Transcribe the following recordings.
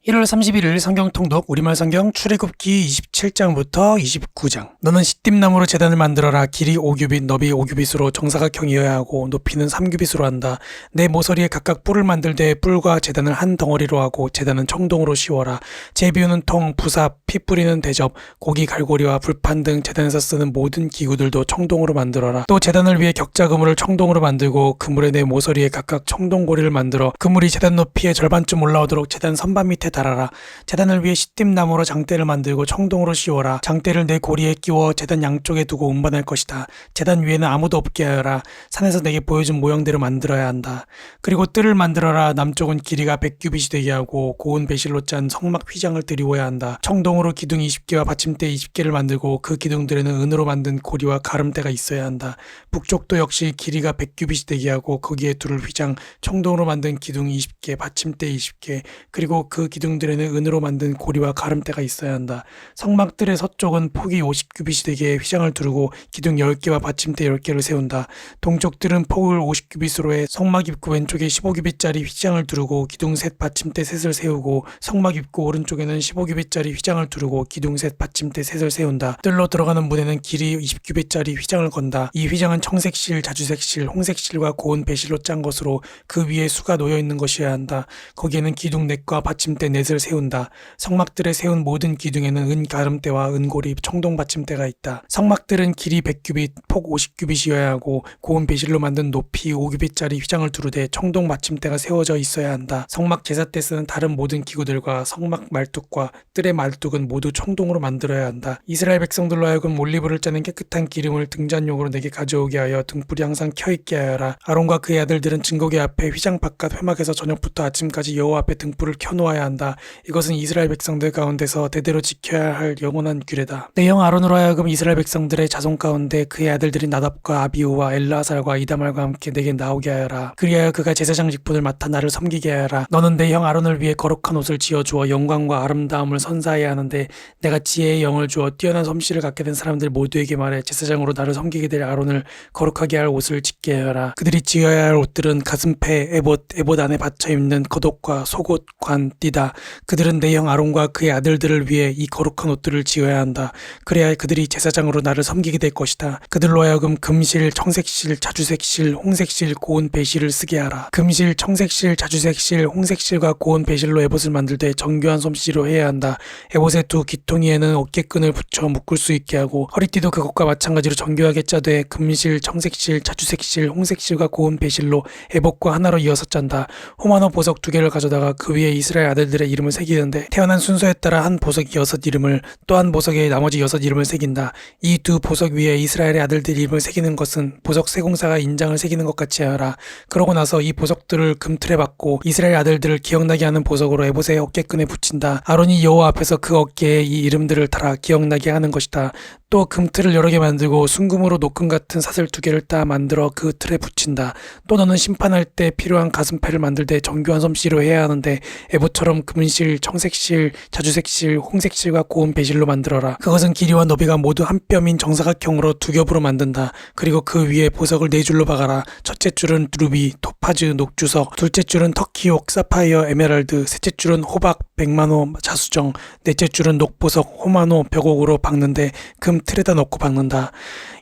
1월 31일 성경 통독 우리말 성경 출애굽기 27장부터 29장. 너는 시띠나무로 제단을 만들어라. 길이 5규빗, 너비 5규빗으로 정사각형이어야 하고 높이는 3규빗으로 한다. 내 모서리에 각각 뿔을 만들되 뿔과 제단을 한 덩어리로 하고 제단은 청동으로 씌워라. 제비우는 통, 부삽, 피 뿌리는 대접, 고기 갈고리와 불판 등 제단에서 쓰는 모든 기구들도 청동으로 만들어라. 또 제단을 위해 격자 그물을 청동으로 만들고 그물에 내 모서리에 각각 청동고리를 만들어 그물이 제단 높이의 절반쯤 올라오도록 제단 선반 밑에 달아라. 제단을 위해 시띠나무로 장대를 만들고 청동으로 씌워라. 장대를 내 고리에 끼워 제단 양쪽에 두고 운반할 것이다. 제단 위에는 아무도 없게 하여라. 산에서 내게 보여준 모형대로 만들어야 한다. 그리고 뜰을 만들어라. 남쪽은 길이가 100규빗이 되게 하고 고운 배실로 짠 성막 휘장을 드리워야 한다. 청동으로 기둥 20개와 받침대 20개를 만들고 그 기둥들에는 은으로 만든 고리와 가름대가 있어야 한다. 북쪽도 역시 길이가 100규빗이 되게 하고 거기에 둘 휘장, 청동으로 만든 기둥 20개, 받침대 20개, 그리고 그 기둥들에는 은으로 만든 고리와 가름대가 있어야 한다. 성막들의 서쪽은 폭이 50규빗이 되게 휘장을 두르고 기둥 10개와 받침대 10개를 세운다. 동쪽들은 폭을 50규빗으로 해 성막 입구 왼쪽에 15규빗짜리 휘장을 두르고 기둥 셋 받침대 셋을 세우고 성막 입구 오른쪽에는 15규빗짜리 휘장을 두르고 기둥 셋 받침대 셋을 세운다. 뜰로 들어가는 문에는 길이 20규빗짜리 휘장을 건다. 이 휘장은 청색실, 자주색실, 홍색실과 고운 배실로 짠 것으로 그 위에 수가 놓여 있는 것이어야 한다. 거기에는 기둥 넷과 받침대 넷을 세운다. 성막들에 세운 모든 기둥에는 은 가름대와 은고리, 청동 받침대가 있다. 성막들은 길이 100규빗, 폭 50규빗이어야 하고 고운 배실로 만든 높이 5규빗짜리 휘장을 두르되 청동 받침대가 세워져 있어야 한다. 성막 제사 때 쓰는 다른 모든 기구들과 성막 말뚝과 뜰의 말뚝은 모두 청동으로 만들어야 한다. 이스라엘 백성들로 하여금 올리브를 짜는 깨끗한 기름을 등잔용으로 내게 가져오게 하여 등불이 항상 켜있게 하여라. 아론과 그의 아들들은 증거궤 앞에 휘장 바깥 회막에서 저녁부터 아침까지 여호와 앞에 등불을 켜놓아야 한다. 이것은 이스라엘 백성들 가운데서 대대로 지켜야 할 영원한 규례다. 내 형 아론으로 하여금 이스라엘 백성들의 자손 가운데 그의 아들들인 나답과 아비후와 엘르아살과 이다말과 함께 내게 나오게 하여라. 그리하여 그가 제사장 직분을 맡아 나를 섬기게 하여라. 너는 내 형 아론을 위해 거룩한 옷을 지어주어 영광과 아름다움을 선사해야 하는데 내가 지혜의 영을 주어 뛰어난 솜씨를 갖게 된 사람들 모두에게 말해 제사장으로 나를 섬기게 될 아론을 거룩하게 할 옷을 짓게 하여라. 그들이 지어야 할 옷들은 가슴패, 에봇 안에 받쳐 입는 겉옷과 속옷, 관, 띠다. 그들은 내 형 아론과 그의 아들들을 위해 이 거룩한 옷들을 지어야 한다. 그래야 그들이 제사장으로 나를 섬기게 될 것이다. 그들로 하여금 금실, 청색실, 자주색실, 홍색실, 고운 배실을 쓰게 하라. 금실, 청색실, 자주색실, 홍색실과 고운 배실로 에봇을 만들되 정교한 솜씨로 해야 한다. 에봇의 두 귀퉁이에는 어깨끈을 붙여 묶을 수 있게 하고 허리띠도 그것과 마찬가지로 정교하게 짜되 금실, 청색실, 자주색실, 홍색실과 고운 배실로 에봇과 하나로 이어서 짠다. 호마노 보석 2개를 가져다가 그 위에 이스라엘 아들들의 이름을 새기는데 태어난 순서에 따라 한 보석이 6 이름을 또 한 보석에 나머지 6 이름을 새긴다. 이 두 보석 위에 이스라엘의 아들들 이름을 새기는 것은 보석 세공사가 인장을 새기는 것 같이 하라. 그러고 나서 이 보석들을 금틀에 박고 이스라엘 아들들을 기억나게 하는 보석으로 에봇의 어깨끈에 붙인다. 아론이 여호와 앞에서 그 어깨에 이 이름들을 달아 기억나게 하는 것이다. 또 금틀을 여러 개 만들고 순금으로 노끈 같은 사슬 2개를 따 만들어 그 틀에 붙인다. 또 너는 심판할 때 필요한 가슴패를 만들 때 정교한 솜씨로 해야 하는데 에봇처럼 금실, 청색실, 자주색실, 홍색실과 고운 배실로 만들어라. 그것은 길이와 너비가 모두 한 뼘인 정사각형으로 2겹으로 만든다. 그리고 그 위에 보석을 4줄로 박아라. 첫째 줄은 루비, 토파즈, 녹주석, 둘째 줄은 터키옥, 사파이어, 에메랄드, 셋째 줄은 호박, 백만호, 자수정, 넷째 줄은 녹보석, 호마노, 벽옥으로 박는데 금 틀에다 넣고 박는다.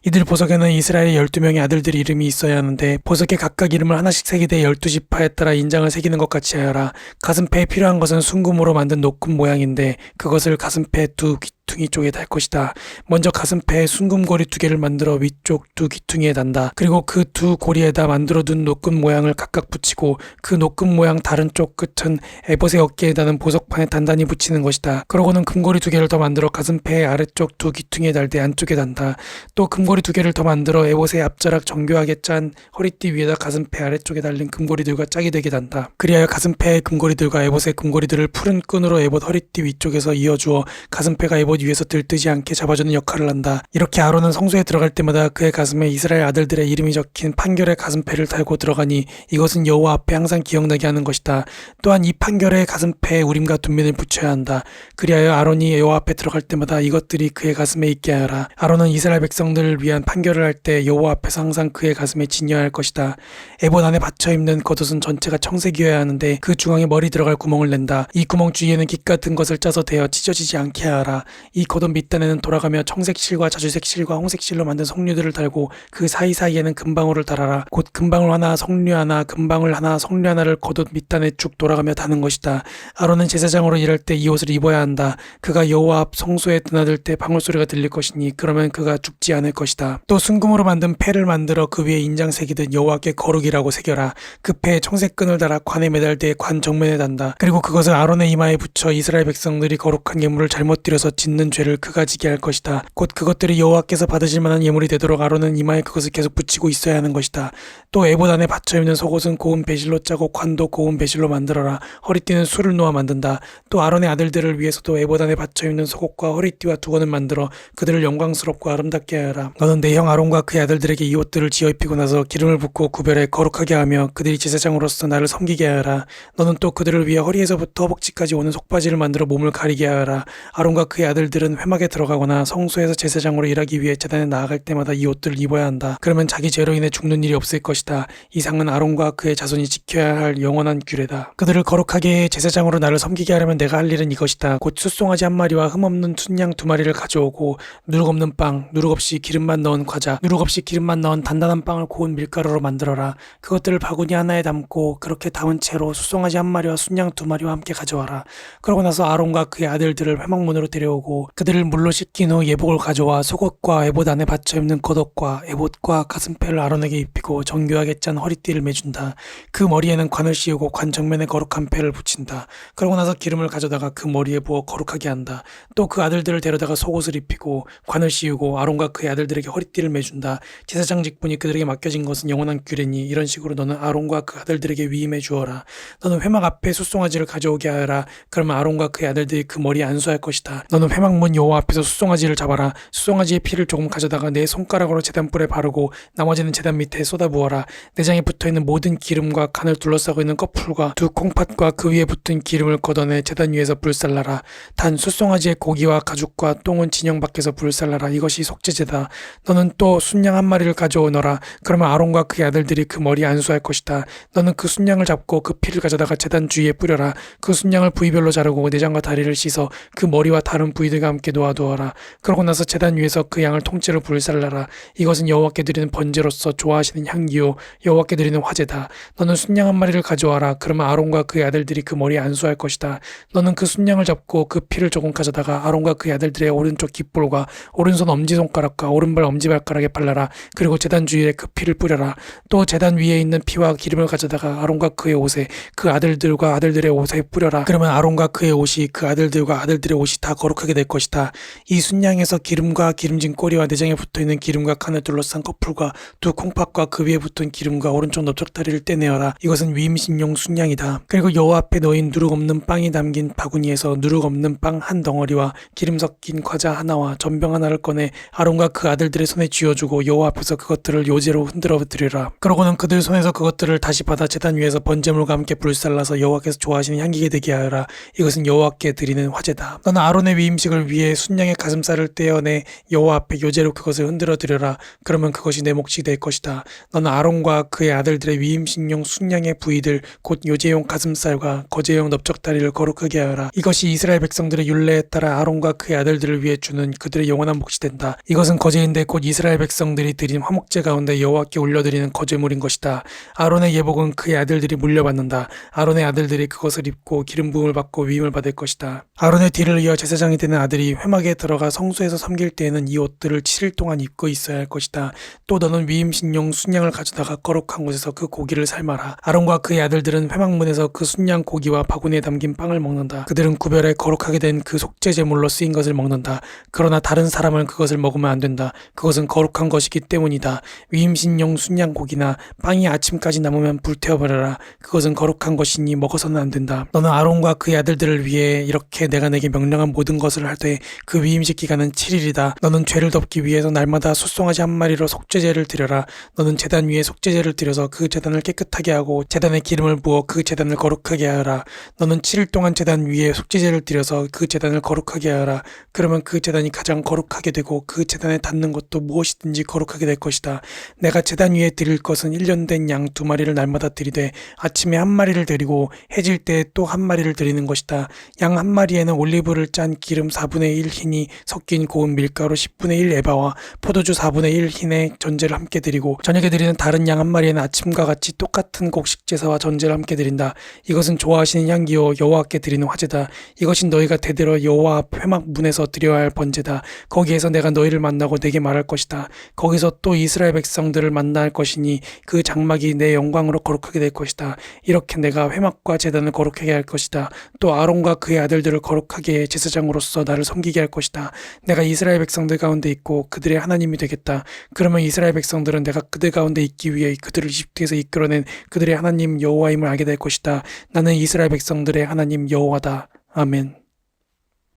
이들 보석에는 이스라엘의 12명의 아들들의 이름이 있어야 하는데 보석에 각각 이름을 하나씩 새기되 12지파에 따라 인장을 새기는 것 같이 하여라. 가슴패에 필요한 것은 순금으로 만든 노끈 모양인데 그것을 가슴패 두 귀퉁이 쪽에 달 것이다. 먼저 가슴패에 순금고리 2개를 만들어 위쪽 두 귀퉁이에 단다. 그리고 그 두 고리에다 만들어둔 노끈 모양을 각각 붙이고 그 노끈 모양 다른 쪽 끝은 에봇의 어깨에 다는 보석판에 단단히 붙이는 것이다. 그러고는 금고리 2개를 더 만들어 가슴패의 아래쪽 두 귀퉁이에 달되 안쪽에 단다. 또 금고리 2개를 더 만들어 에봇의 앞자락 정교하게 짠 허리띠 위에다 가슴패 아래쪽에 달린 금고리들과 짝이 되게 단다. 그리하여 가슴패의 금고리들과 에봇의 금고리들을 푸른 끈으로 에봇 허리띠 위쪽에서 이어주어 가슴패가 에봇 옷 위에서 들뜨지 않게 잡아주는 역할을 한다. 이렇게 아론은 성소에 들어갈 때마다 그의 가슴에 이스라엘 아들들의 이름이 적힌 판결의 가슴패를 달고 들어가니 이것은 여호와 앞에 항상 기억나게 하는 것이다. 또한 이 판결의 가슴패에 우림과 둠민을 붙여야 한다. 그리하여 아론이 여호와 앞에 들어갈 때마다 이것들이 그의 가슴에 있게 하여라. 아론은 이스라엘 백성들을 위한 판결을 할 때 여호와 앞에서 항상 그의 가슴에 지녀야 할 것이다. 에봇 안에 받쳐 입는 겉옷은 전체가 청색이어야 하는데 그 중앙에 머리 들어갈 구멍을 낸다. 이 구멍 주위에는 깃 같은 것을 짜서 대어 찢어지지 않게 하라. 이 겉옷 밑단에는 돌아가며 청색 실과 자주색 실과 홍색 실로 만든 석류들을 달고 그 사이사이에는 금방울을 달아라. 곧 금방울 하나, 석류 하나, 금방울 하나, 석류 하나를 겉옷 밑단에 쭉 돌아가며 다는 것이다. 아론은 제사장으로 일할 때 이 옷을 입어야 한다. 그가 여호와 앞 성소에 드나들 때 방울 소리가 들릴 것이니 그러면 그가 죽지 않을 것이다. 또 순금으로 만든 패를 만들어 그 위에 인장 새기듯 여호와께 거룩이라고 새겨라. 그 패에 청색 끈을 달아 관에 매달 때 관 정면에 단다. 그리고 그것을 아론의 이마에 붙여 이스라엘 백성들이 거룩한 예물을 잘못 드려서 짓는 죄를 그가 지게 할 것이다. 곧 그것들이 여호와께서 받으실 만한 예물이 되도록 아론은 이마에 그것을 계속 붙이고 있어야 하는 것이다. 또 에봇 안에 받쳐 입는 속옷은 고운 배실로 짜고 관도 고운 배실로 만들어라. 허리띠는 술을 놓아 만든다. 또 아론의 아들들을 위해서도 에봇 안에 받쳐 입는 속옷과 허리띠와 두건을 만들어 그들을 영광스럽고 아름답게 하여라. 너는 내 형 아론과 그의 아들들에게 이 옷들을 지어 입히고 나서 기름을 붓고 구별해 거룩하게 하며 그들이 제사장으로서 나를 섬기게 하여라. 너는 또 그들을 위해 허리에서부터 허벅지까지 오는 속바지를 만들어 몸을 가리게 하여라. 아론과 그의 아들들은 회막에 들어가거나 성소에서 제사장으로 일하기 위해 제단에 나아갈 때마다 이 옷들을 입어야 한다. 그러면 자기 죄로 인해 죽는 일이 없을 것이다. 이 상은 아론과 그의 자손이 지켜야 할 영원한 규례다. 그들을 거룩하게 해 제사장으로 나를 섬기게 하려면 내가 할 일은 이것이다. 곧 숫송아지 한 마리와 흠없는 순양 2마리를 가져오고 누룩 없는 빵, 누룩 없이 기름만 넣은 과자, 누룩 없이 기름만 넣은 단단한 빵을 고운 밀가루로 만들어라. 그것들을 바구니 하나에 담고 그렇게 담은 채로 숫송아지 한 마리와 순양 2마리와 함께 가져와라. 그러고 나서 아론과 그의 아들들을 회막문으로 데려오고 그들을 물로 씻긴 후 예복을 가져와 속옷과 에봇 안에 받쳐 입는 겉옷과 에봇과 가슴패를 아론에게 입히고 정교하게 짠 허리띠를 매준다. 그 머리에는 관을 씌우고 관 정면에 거룩한 패를 붙인다. 그러고 나서 기름을 가져다가 그 머리에 부어 거룩하게 한다. 또 그 아들들을 데려다가 속옷을 입히고 관을 씌우고 아론과 그의 아들들에게 허리띠를 매준다. 제사장 직분이 그들에게 맡겨진 것은 영원한 규례니 이런 식으로 너는 아론과 그 아들들에게 위임해 주어라. 너는 회막 앞에 숫송아지를 가져오게 하여라. 그러면 아론과 그의 아들들이 그 머리에 안수할 것이다. 너는 회막문 여호와 앞에서 숫송아지를 잡아라. 숫송아지의 피를 조금 가져다가 내 손가락으로 제단불에 바르고 나머지는 제단 밑에 쏟아부어라. 내장에 붙어있는 모든 기름과 간을 둘러싸고 있는 꺼풀과 두 콩팥과 그 위에 붙은 기름을 걷어내 제단 위에서 불살라라. 단 숫송아지의 고기와 가죽과 똥은 진영 밖에서 불살라라. 이것이 속죄제다. 너는 또 순양 한 마리를 가져오너라. 그러면 아론과 그의 아들들이 그 머리에 안수할 것이다. 너는 그 순양을 잡고 그 피를 가져다가 제단 주위에 뿌려라. 그 순양을 부위별로 자르고 내장과 다리를 씻어 그 머리와 다른 부위들과 함께 놓아두어라. 그러고 나서 제단 위에서 그 양을 통째로 불살라라. 이것은 여호와께 드리는 번제로서 좋아하시는 향기요 여호와께 드리는 화제다. 너는 순양 한 마리를 가져와라. 그러면 아론과 그의 아들들이 그 머리에 안수할 것이다. 너는 그 순양을 잡고 그 피를 조금 가져다가 아론과 그의 아들들의 오른쪽 깃볼과 오른손 엄지손가락과 오른발 엄지발가락에 발라라. 그리고 제단 주위에 그 피를 뿌려라. 또 제단 위에 있는 피와 기름을 가져다가 아론과 그의 옷에 그 아들들과 아들들의 옷에 뿌려라. 그러면 아론과 그의 옷이 그 아들들과 아들들의 옷이 다 거룩하게 될 것이다. 이 순양에서 기름과 기름진 꼬리와 내장에 붙어있는 기름과 칸을 둘러싼 커플과 두 콩팥과 그 위에 붙은 기름과 오른쪽 넓적다리를 떼내어라. 이것은 위임신용 순양이다. 그리고 여호와 앞에 놓인 누룩 없는 빵이 담긴 바구니에서 누룩 없는 빵 한 덩어리와 기름 섞인 과자 하나와 전병 하나를 꺼내 아론과 그 아들들의 손에 쥐어주고 여호와 앞에서 그것들을 요제로 흔들어 드리라. 그러고는 그들 손에서 그것들을 다시 받아 제단 위에서 번제물과 함께 불살라서 여호와께서 좋아하시는 향기게 되게 하여라. 이것은 여호와께 드리는 화제다. 너는 아론의 위임식을 위해 순양의 가슴살을 떼어내 여호와 앞에 요제로 그것을 흔들어 드려라. 그러면 그것이 내 몫이 될 것이다. 너는 아론과 그의 아들들의 위임식용 순양의 부위들 곧 요제용 가슴살과 거제용 넓적다리를 거룩하게 하여라. 이것이 이스라엘 백성들의 율례에 따라 아론과 그의 아들들을 위해 주는 그들의 영원한 몫이 된다. 이것은 거제인데 곧 이스라엘 백성들이 드린 화목제 가운데 여호와께 올려드리는 거제물인 것이다. 아론의 예복은 그의 아들들이 물려받는다. 아론의 아들들이 그것을 입고 기름 부음을 받고 위임을 받을 것이다. 아론의 뒤를 이어 제사장이 되는 아들이 회막에 들어가 성소에서 섬길 때에는 이 옷들을 7일 동안 입고 있어야 할 것이다. 또 너는 위임신용 순양을 가져다가 거룩한 곳에서 그 고기를 삶아라. 아론과 그의 아들들은 회막문에서 그 순양 고기와 바구니에 담긴 빵을 먹는다. 그들은 구별에 거룩하게 된 그 속죄 제물로 쓰인 것을 먹는다. 그러나 다른 사람은 그것을 먹으면 안 된다. 그것은 거룩한 것이기 때문이다. 위임신용 순양 고기나 빵이 아침까지 남으면 불태워버려라. 그것은 거룩한 것이니 먹어서는 안 된다. 너는 아론과 그의 아들들을 위해 이렇게 내가 내게 명령한 모든 것을 것을 하되 그 위임식 기간은 7일이다. 너는 죄를 덮기 위해서 날마다 숫송아지 한 마리로 속죄제를 드려라. 너는 제단 위에 속죄제를 드려서 그 제단을 깨끗하게 하고 제단에 기름을 부어 그 제단을 거룩하게 하라. 너는 7일 동안 제단 위에 속죄제를 드려서 그 제단을 거룩하게 하라. 그러면 그 제단이 가장 거룩하게 되고 그 제단에 닿는 것도 무엇이든지 거룩하게 될 것이다. 내가 제단 위에 드릴 것은 1년 된 양 2마리를 날마다 드리되 아침에 한 마리를 드리고 해질 때 또 한 마리를 드리는 것이다. 양 한 마리에는 올리브를 짠 기름 4분의 1 흰이 섞인 고운 밀가루 10분의 1 에바와 포도주 4분의 1 흰의 전제를 함께 드리고 저녁에 드리는 다른 양 한 마리에는 아침과 같이 똑같은 곡식 제사와 전제를 함께 드린다. 이것은 좋아하시는 향기요 여호와께 드리는 화제다. 이것이 너희가 대대로 여호와 앞 회막 문에서 드려야 할 번제다. 거기에서 내가 너희를 만나고 내게 말할 것이다. 거기서 또 이스라엘 백성들을 만날 것이니 그 장막이 내 영광으로 거룩하게 될 것이다. 이렇게 내가 회막과 제단을 거룩하게 할 것이다. 또 아론과 그의 아들들을 거룩하게 해 제사장으로서 나를 섬기게 할 것이다. 내가 이스라엘 백성들 가운데 있고 그들의 하나님이 되겠다. 그러면 이스라엘 백성들은 내가 그들 가운데 있기 위해 그들을 이집트에서 이끌어낸 그들의 하나님 여호와임을 알게 될 것이다. 나는 이스라엘 백성들의 하나님 여호와다. 아멘.